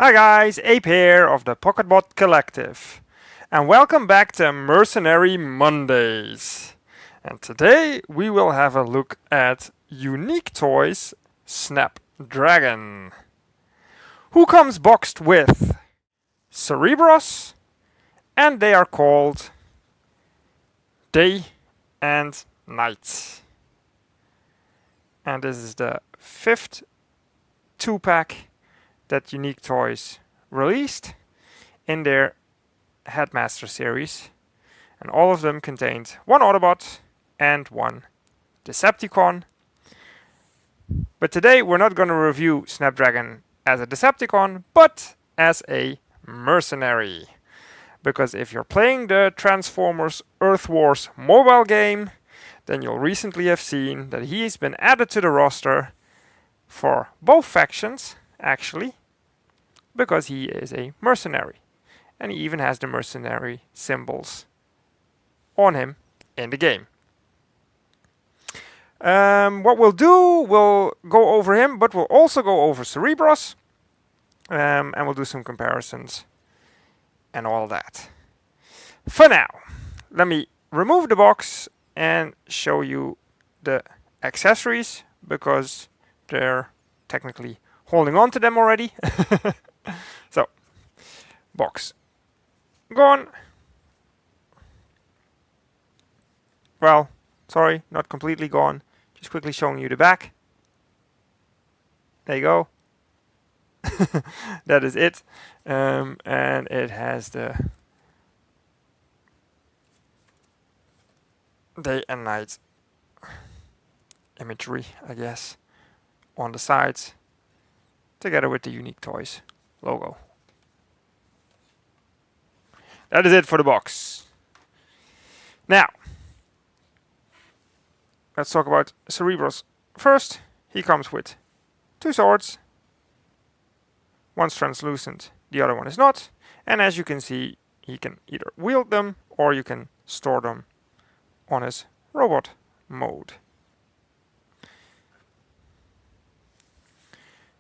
Hi guys, Ape here of the Pocketbot Collective, and welcome back to Mercenary Mondays. And today we will have a look at Unique Toys Snapdragon, who comes boxed with Cerebros, and they are called Day and Night. And this is the fifth 2-pack that Unique Toys released in their Headmaster series, and all of them contained one Autobot and one Decepticon. But today we're not going to review Snapdragon as a Decepticon, but as a mercenary. Because if you're playing the Transformers Earth Wars mobile game, then you'll recently have seen that he's been added to the roster for both factions, actually, because he is a mercenary. And he even has the mercenary symbols on him in the game. What we'll do, we'll go over him, but we'll also go over Cerebros, and we'll do some comparisons and all that. For now, let me remove the box and show you the accessories, because they're technically holding on to them already. So, box gone. Well, sorry, not completely gone. Just quickly showing you the back. There you go. That is it. And it has the day and night imagery, I guess, on the sides, together with the Unique Toys logo. That is it for the box. Now, let's talk about Cerebros first. He comes with two swords. One's translucent, the other one is not. And as you can see, he can either wield them or you can store them on his robot mode.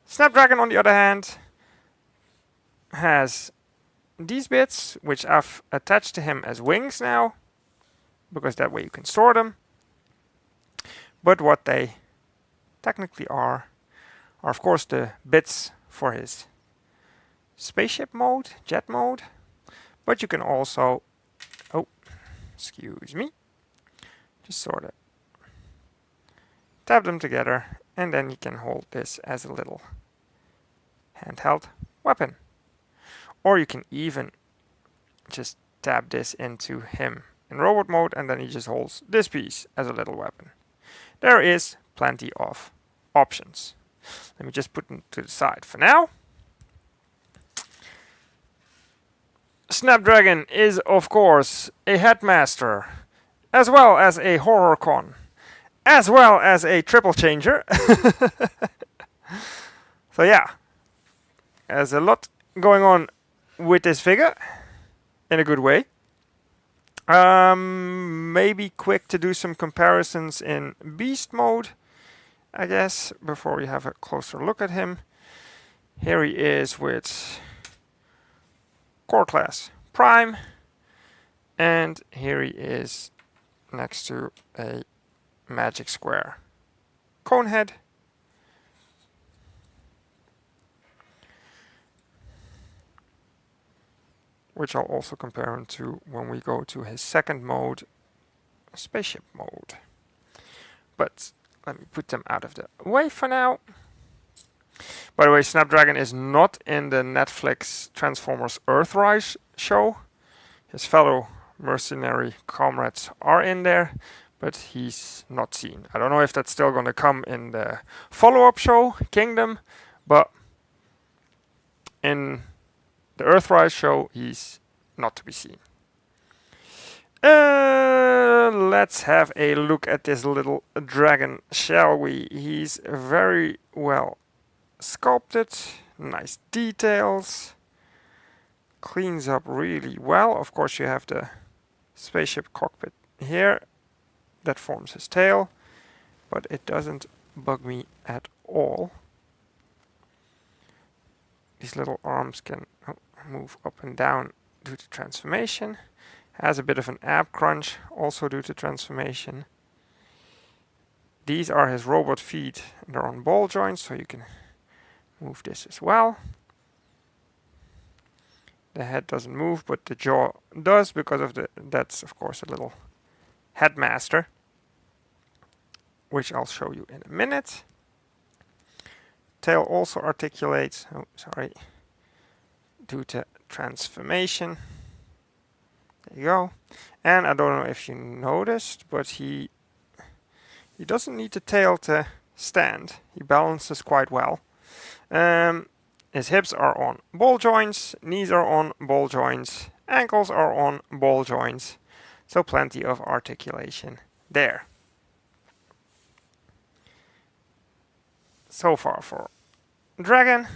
Snapdragon, on the other hand, has these bits, which I've attached to him as wings now, because that way you can store them. But what they technically are of course the bits for his spaceship mode, jet mode, but you can also, oh, excuse me, just sort of tap them together, and then you can hold this as a little handheld weapon. Or you can even just tap this into him in robot mode, and then he just holds this piece as a little weapon. There is plenty of options. Let me just put them to the side for now. Snapdragon is, of course, a Headmaster, as well as a Horror Con, as well as a Triple Changer. So yeah, there's a lot going on with this figure, in a good way. Maybe quick to do some comparisons in Beast mode, I guess, before we have a closer look at him. Here he is with Core Class Prime, and here he is next to a Magic Square Conehead. Which I'll also compare him to when we go to his second mode, spaceship mode. But let me put them out of the way for now. By the way, Snapdragon is not in the Netflix Transformers Earthrise show. His fellow mercenary comrades are in there, but he's not seen. I don't know if that's still going to come in the follow-up show, Kingdom, but in the Earthrise show, he's not to be seen. Let's have a look at this little dragon, shall we? He's very well sculpted, nice details, cleans up really well. Of course, you have the spaceship cockpit here that forms his tail, but it doesn't bug me at all. these little arms can move up and down due to transformation. Has a bit of an ab crunch, also due to transformation. These are his robot feet, and they're on ball joints, so you can move this as well. The head doesn't move, but the jaw does, because of that's of course a little headmaster, which I'll show you in a minute. Tail also articulates, due to transformation. There you go. And I don't know if you noticed, but he doesn't need the tail to stand. He balances quite well. His hips are on ball joints, knees are on ball joints, ankles are on ball joints. So plenty of articulation there. So far for Dragon.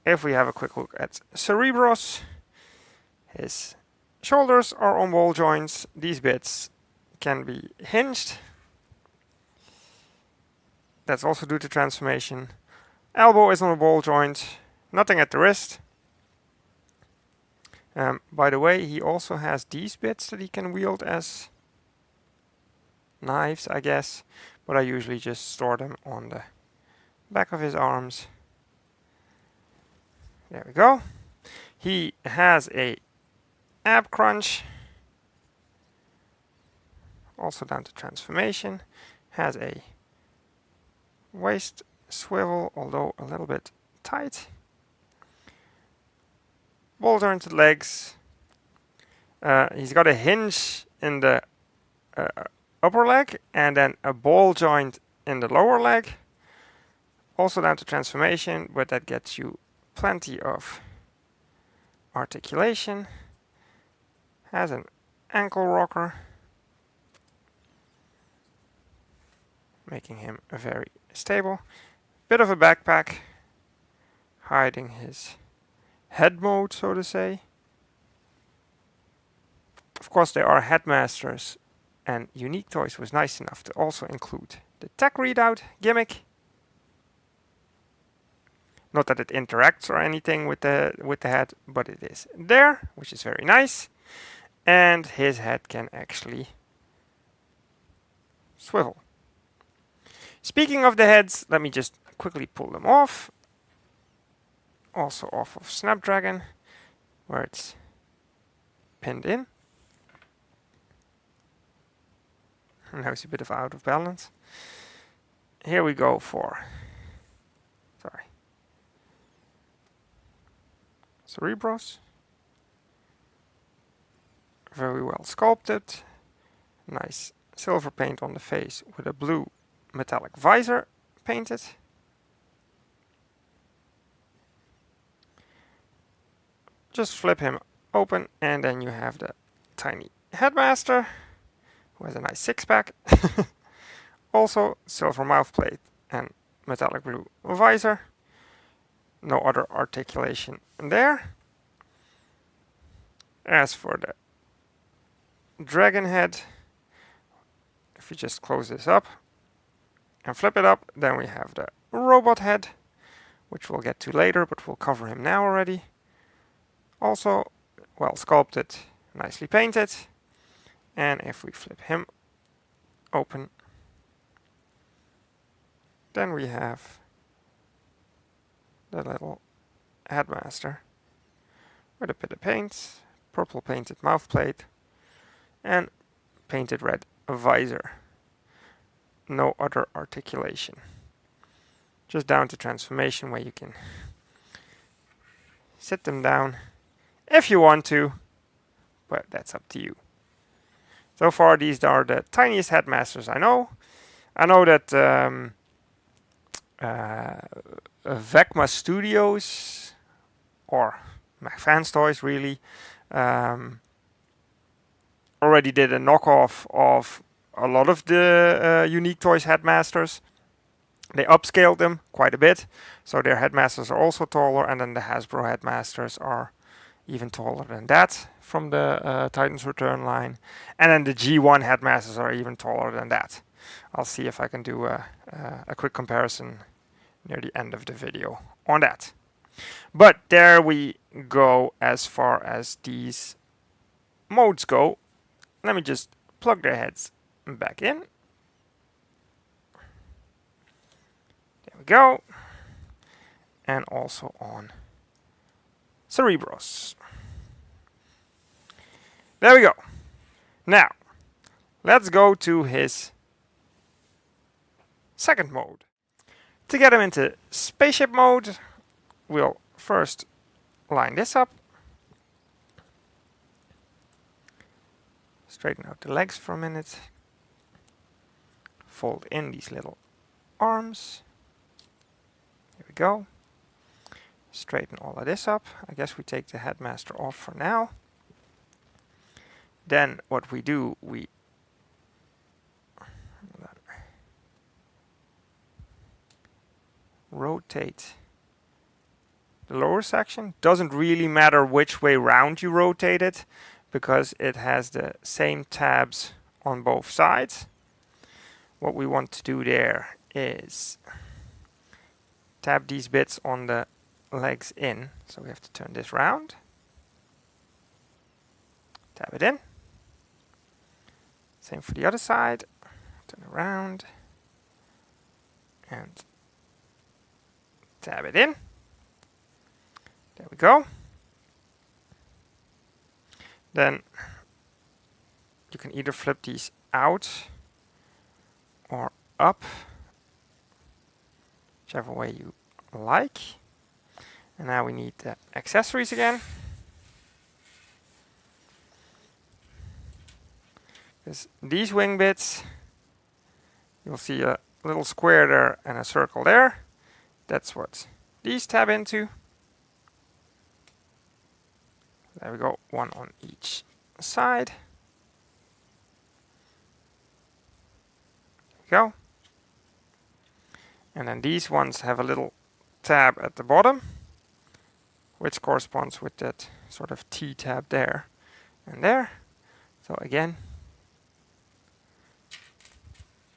If we have a quick look at Cerebros, his shoulders are on ball joints. These bits can be hinged. That's also due to transformation. Elbow is on a ball joint, nothing at the wrist. By the way, he also has these bits that he can wield as knives, I guess, but I usually just store them on the back of his arms. There we go. He has a ab crunch, also down to transformation. Has a waist swivel, although a little bit tight. Ball jointed legs. He's got a hinge in the upper leg and then a ball joint in the lower leg. Also down to transformation, but that gets you plenty of articulation. Has an ankle rocker, making him very stable. Bit of a backpack, hiding his head mode, so to say. Of course, there are headmasters, and Unique Toys was nice enough to also include the tech readout gimmick. Not that it interacts or anything with the head, but it is there, which is very nice. And his head can actually swivel. Speaking of the heads, let me just quickly pull them off. Also off of Snapdragon, where it's pinned in. Now it's a bit of out of balance. Here we go for, Cerebros. Very well sculpted. Nice silver paint on the face with a blue metallic visor painted. Just flip him open and then you have the tiny headmaster who has a nice six-pack. Also silver mouthplate and metallic blue visor. No other articulation there. As for the dragon head, if you just close this up and flip it up, then we have the robot head, which we'll get to later, but we'll cover him now already. Also well sculpted, nicely painted. And if we flip him open, then we have the little headmaster with a bit of paint, purple painted mouthplate, and painted red visor. No other articulation. Just down to transformation where you can sit them down if you want to, but that's up to you. So far these are the tiniest headmasters I know. I know that Vecma Studios, or McFans Toys really, already did a knockoff of a lot of the Unique Toys Headmasters. They upscaled them quite a bit, so their headmasters are also taller, and then the Hasbro headmasters are even taller than that from the Titans Return line. And then the G1 headmasters are even taller than that. I'll see if I can do a quick comparison near the end of the video on that. But there we go as far as these modes go. Let me just plug their heads back in. There we go. And also on Cerebros. There we go. Now, let's go to his second mode. To get him into spaceship mode, we'll first line this up. Straighten out the legs for a minute. Fold in these little arms. Here we go. Straighten all of this up. I guess we take the headmaster off for now. Then what we do, we rotate the lower section. Doesn't really matter which way round you rotate it, because it has the same tabs on both sides. What we want to do there is tab these bits on the legs in. So we have to turn this round. Tab it in. Same for the other side. Turn around. And tab it in. There we go. Then you can either flip these out or up, whichever way you like. And now we need the accessories again. Because these wing bits, you'll see a little square there and a circle there. That's what these tab into. There we go, one on each side. There we go. And then these ones have a little tab at the bottom, which corresponds with that sort of T tab there and there. So again,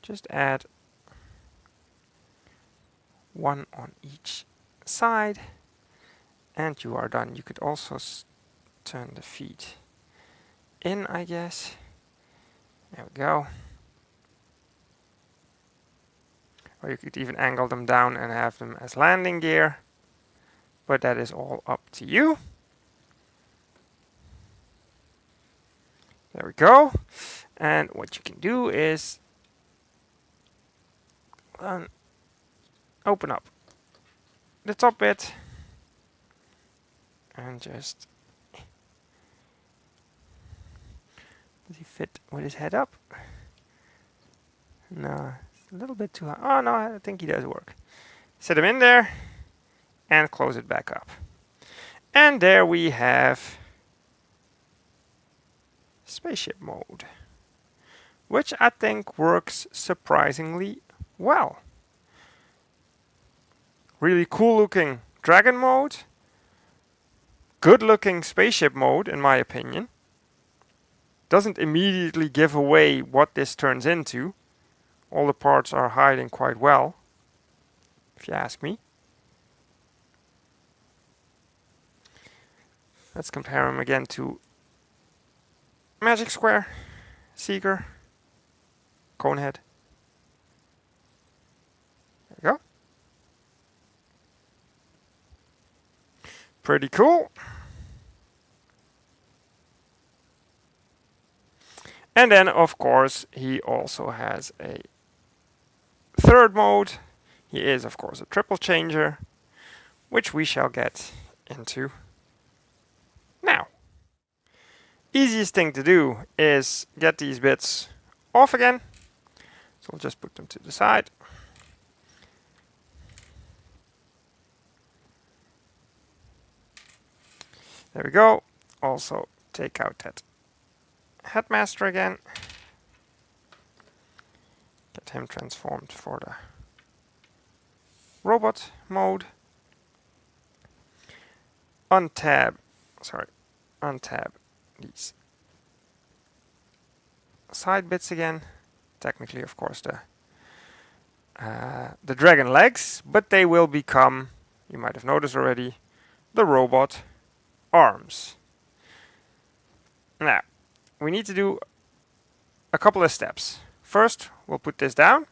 just add one on each side and you are done. You could also turn the feet in, I guess. There we go. Or you could even angle them down and have them as landing gear, but that is all up to you. There we go. And what you can do is open up the top bit and just, does he fit with his head up? No, it's a little bit too high. Oh no, I think he does work. Set him in there and close it back up. And there we have spaceship mode, which I think works surprisingly well. Really cool looking dragon mode. Good looking spaceship mode, in my opinion. Doesn't immediately give away what this turns into. All the parts are hiding quite well, if you ask me. Let's compare them again to Magic Square, Seeker, Conehead. There we go. Pretty cool. And then, of course, he also has a third mode. He is, of course, a triple changer, which we shall get into now. Easiest thing to do is get these bits off again. So we'll just put them to the side. There we go. Also take out that headmaster again. Get him transformed for the robot mode. Untab these side bits again. Technically, of course, the the dragon legs, but they will become, you might have noticed already, the robot arms. Now, we need to do a couple of steps. First, we'll put this down.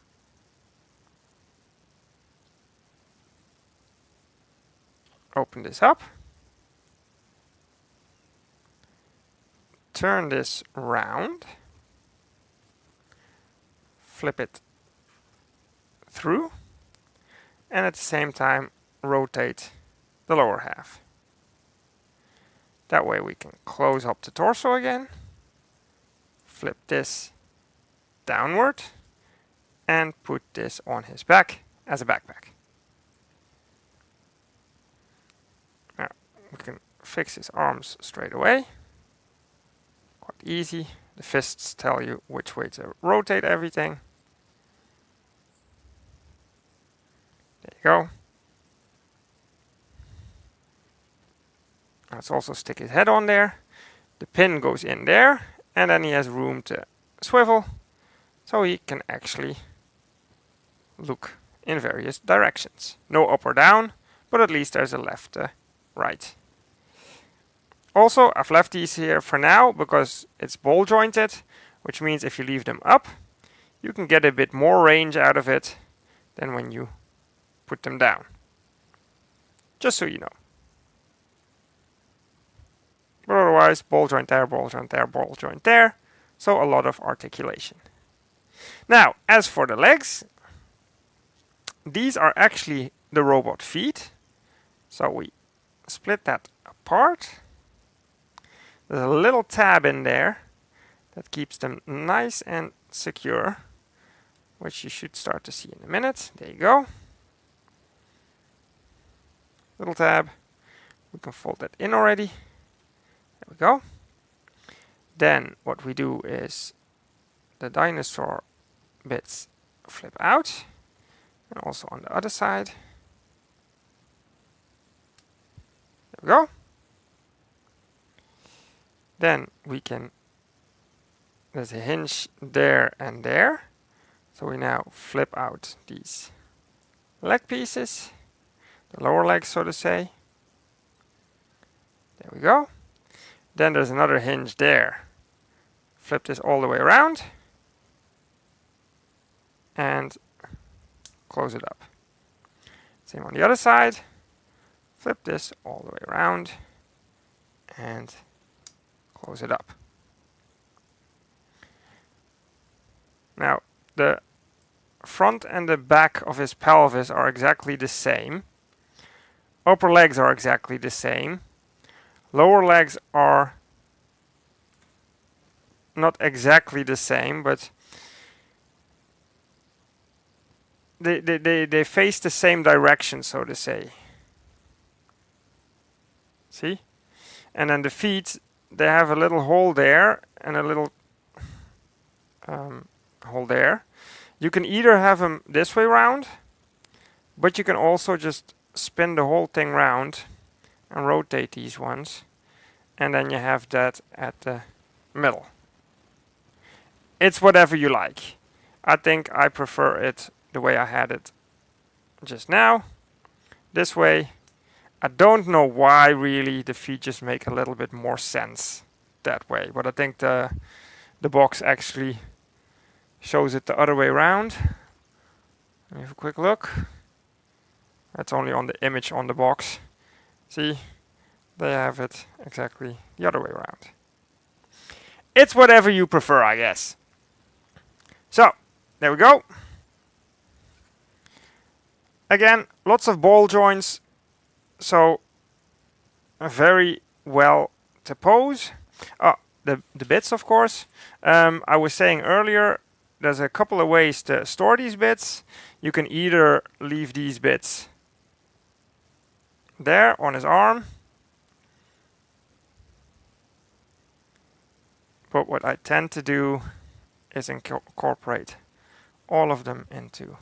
Open this up. Turn this round. Flip it through. And at the same time, rotate the lower half. That way we can close up the torso again. Flip this downward. And put this on his back as a backpack. Now, we can fix his arms straight away. Quite easy. The fists tell you which way to rotate everything. There you go. Let's also stick his head on there. The pin goes in there, and then he has room to swivel, so he can actually look in various directions. No up or down, but at least there's a left, right. Also, I've left these here for now because it's ball jointed, which means if you leave them up, you can get a bit more range out of it than when you put them down. Just so you know. But otherwise, ball joint there, ball joint there, ball joint there. So a lot of articulation. Now, as for the legs, these are actually the robot feet. So we split that apart. There's a little tab in there that keeps them nice and secure, which you should start to see in a minute. There you go. Little tab. We can fold that in already. There we go. Then what we do is the dinosaur bits flip out, and also on the other side. There we go. Then we can, there's a hinge there and there. So we now flip out these leg pieces, the lower legs so to say. There we go. Then there's another hinge there. Flip this all the way around and close it up. Same on the other side. Flip this all the way around and close it up. Now, the front and the back of his pelvis are exactly the same. Upper legs are exactly the same. Lower legs are not exactly the same, but they face the same direction, so to say. See? And then the feet, they have a little hole there and a little hole there. You can either have them this way round, but you can also just spin the whole thing round and rotate these ones, and then you have that at the middle. It's whatever you like. I think I prefer it the way I had it just now, this way. I don't know why really the feet just make a little bit more sense that way, but I think the box actually shows it the other way around. Let me have a quick look. That's only on the image on the box. See, they have it exactly the other way around. It's whatever you prefer, I guess. So, there we go. Again, lots of ball joints. So, very well to pose. Oh, the bits, of course. I was saying earlier, there's a couple of ways to store these bits. You can either leave these bits there on his arm. But what I tend to do is incorporate all of them into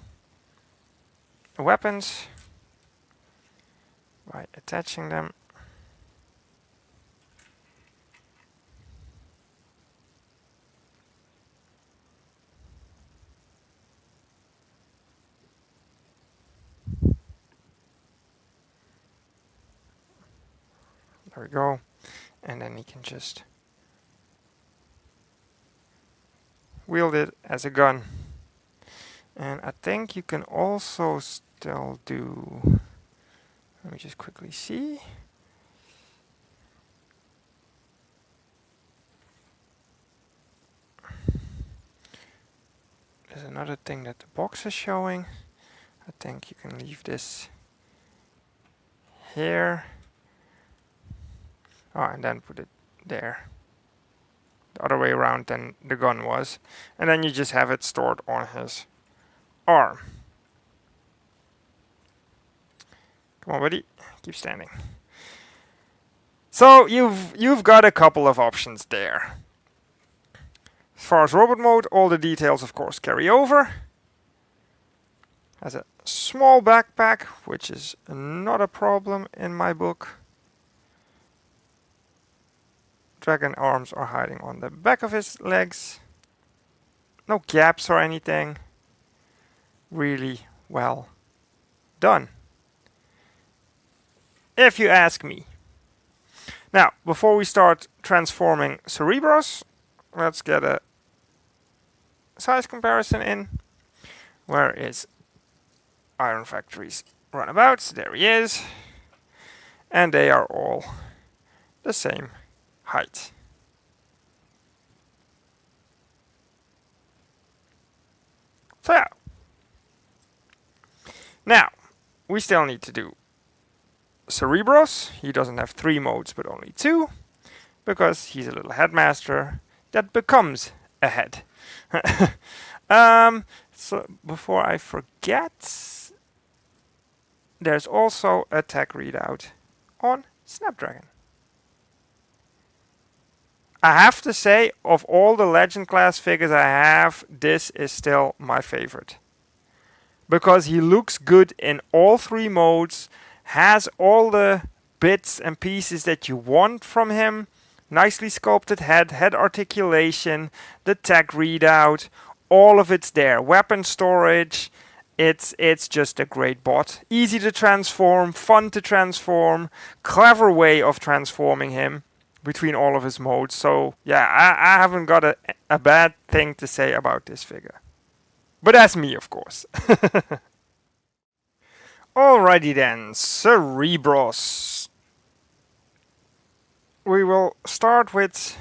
weapons by attaching them. There we go. And then he can just wield it as a gun. And I think you can also still do, let me just quickly see. There's another thing that the box is showing. I think you can leave this here. Oh, and then put it there. The other way around than the gun was. And then you just have it stored on his arm. Come on, buddy. Keep standing. So you've got a couple of options there. As far as robot mode, all the details of course carry over. Has a small backpack, which is not a problem in my book. Dragon arms are hiding on the back of his legs. No gaps or anything. Really well done, if you ask me. Now, before we start transforming Cerebros, let's get a size comparison in. Where is Iron Factory's runabouts? There he is. And they are all the same height. So yeah. Now, we still need to do Cerebros. He doesn't have 3 modes, but only 2. Because he's a little headmaster that becomes a head. So before I forget, there's also a tech readout on Snapdragon. I have to say, of all the Legend class figures I have, this is still my favorite. Because he looks good in all 3 modes, has all the bits and pieces that you want from him. Nicely sculpted head, head articulation, the tech readout, all of it's there. Weapon storage, it's just a great bot. Easy to transform, fun to transform, clever way of transforming him between all of his modes. So yeah, I haven't got a bad thing to say about this figure. But that's me, of course. Alrighty then, Cerebros. We will start with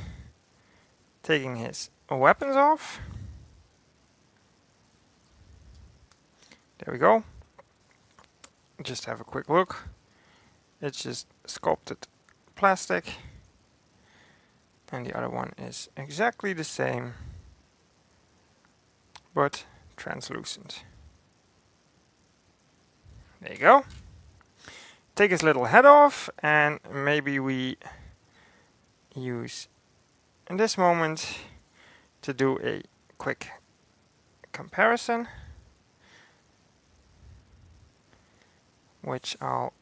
taking his weapons off. There we go. Just have a quick look. It's just sculpted plastic. And the other one is exactly the same, but translucent. There you go. Take his little head off, and maybe we use in this moment to do a quick comparison, which I'll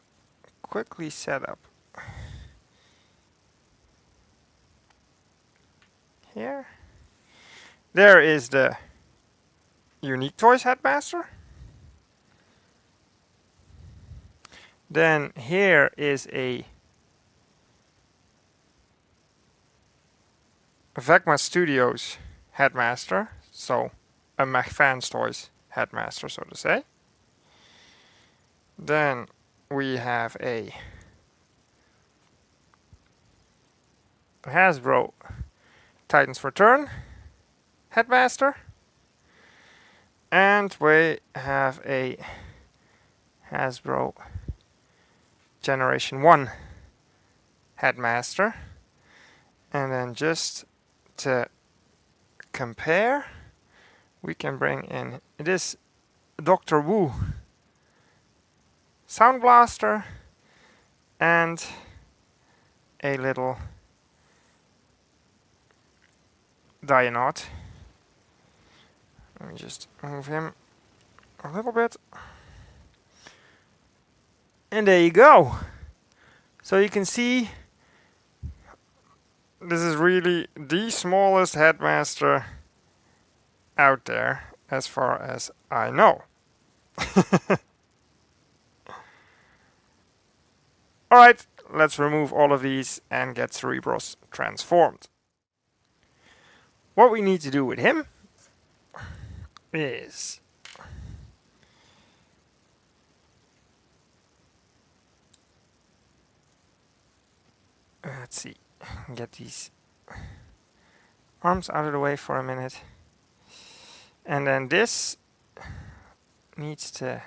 quickly set up here. There is the Unique Toys Headmaster. Then here is a Vecma Studios Headmaster, so a McFans Toys Headmaster, so to say. Then we have a Hasbro Titans Return Headmaster. And we have a Hasbro Generation 1 Headmaster. And then just to compare, we can bring in this Dr. Wu Sound Blaster and a little Dionaut. Let me just move him a little bit. And there you go. So you can see this is really the smallest Headmaster out there as far as I know. Alright, let's remove all of these and get Cerebros transformed. What we need to do with him is let's see, get these arms out of the way for a minute, and then this needs to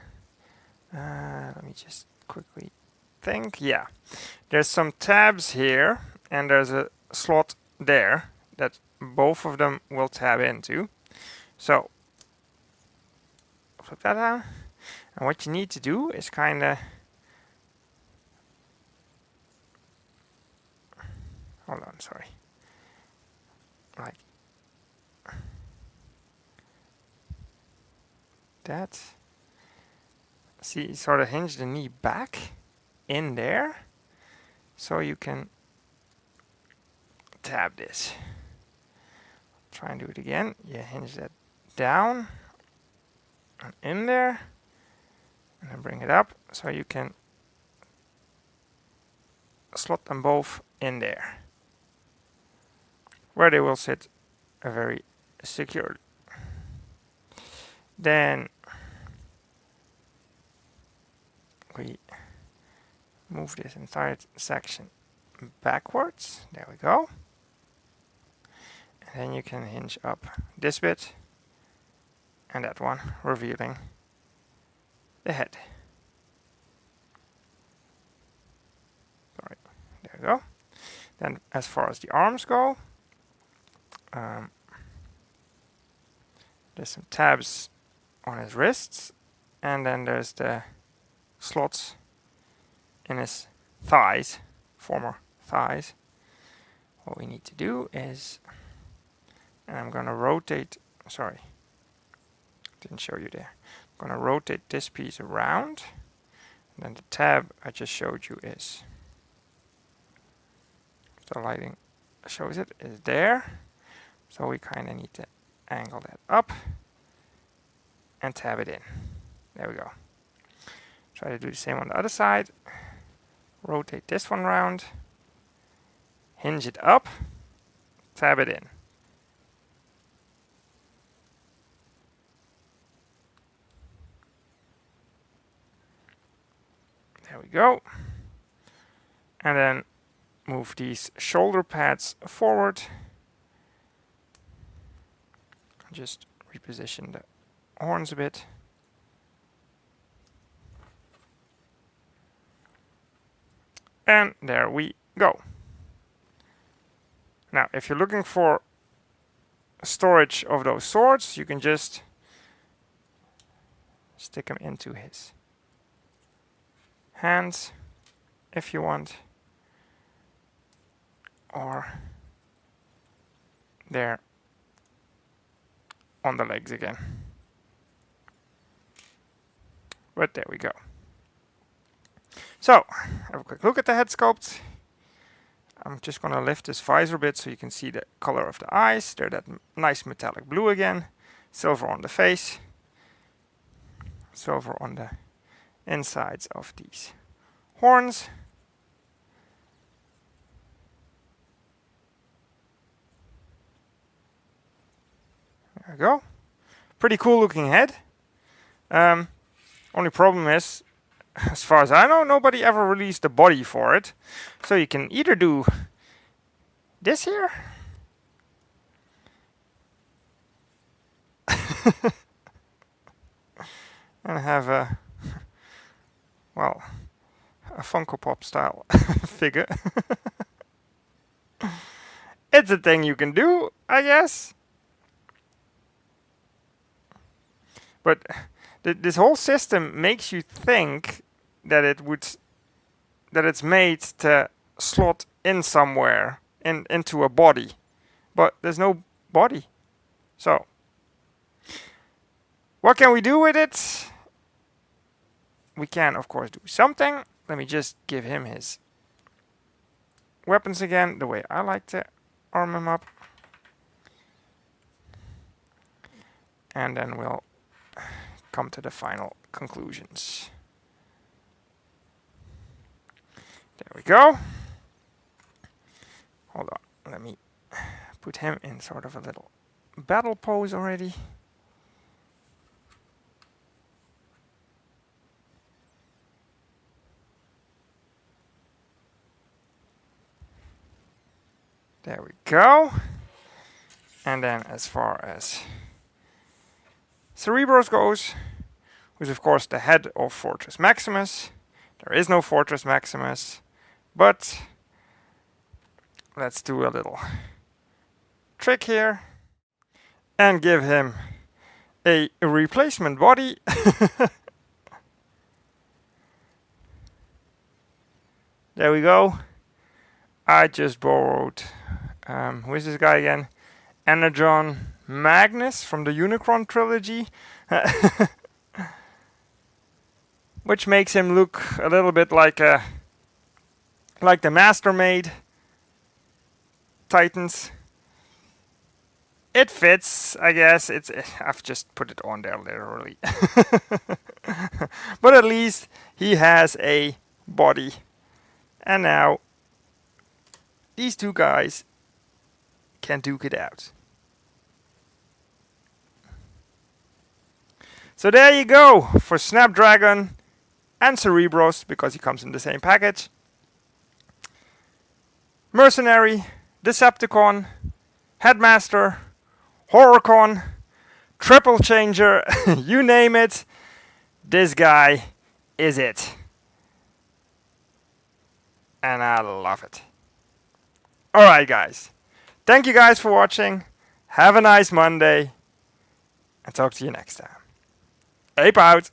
let me just quickly think. Yeah, there's some tabs here and there's a slot there that both of them will tab into. So flip that down, and what you need to do is kind of hold on, sorry, like that. See, sort of hinge the knee back in there so you can tab this. Try and do it again. You hinge that down and in there, and then bring it up so you can slot them both in there where they will sit very securely. Then we move this entire section backwards. There we go. And then you can hinge up this bit and that one, revealing the head. Sorry, there we go. Then as far as the arms go, there's some tabs on his wrists, and then there's the slots in his thighs, former thighs. What we need to do is, and I'm going to rotate, sorry, didn't show you there. I'm going to rotate this piece around, and then the tab I just showed you is, if the lighting shows it, is there. So we kind of need to angle that up and tab it in. There we go. Try to do the same on the other side. Rotate this one around, hinge it up, tab it in. There we go. And then move these shoulder pads forward. Just reposition the horns a bit. And there we go. Now, if you're looking for storage of those swords, you can just stick them into his hands if you want, or there on the legs again. But there we go. So, have a quick look at the head sculpt. I'm just going to lift this visor a bit so you can see the color of the eyes. They're that nice metallic blue again. Silver on the face. Silver on the insides of these horns. There we go. Pretty cool looking head. Only problem is, as far as I know, nobody ever released a body for it. So you can either do this here. And have a, well, a Funko Pop style figure. It's a thing you can do, I guess. But this whole system makes you think that it's made to slot in somewhere into a body, but there's no body. So what can we do with it? We can, of course, do something. Let me just give him his weapons again, the way I like to arm him up, and then we'll come to the final conclusions. There we go. Hold on, let me put him in sort of a little battle pose already. There we go. And then as far as Cerebros goes, who's of course the head of Fortress Maximus. There is no Fortress Maximus, but let's do a little trick here and give him a replacement body. There we go. I just borrowed, who is this guy again? Energon Magnus from the Unicron trilogy. Which makes him look a little bit like the Mastermaid Titans. It fits, I guess. I've just put it on there literally. But at least he has a body. And now these two guys can duke it out. So there you go for Snapdragon and Cerebros, because he comes in the same package. Mercenary, Decepticon, Headmaster, Horrorcon, Triple Changer, you name it, this guy is it. And I love it. Alright guys, thank you guys for watching, have a nice Monday, and talk to you next time. Ape out!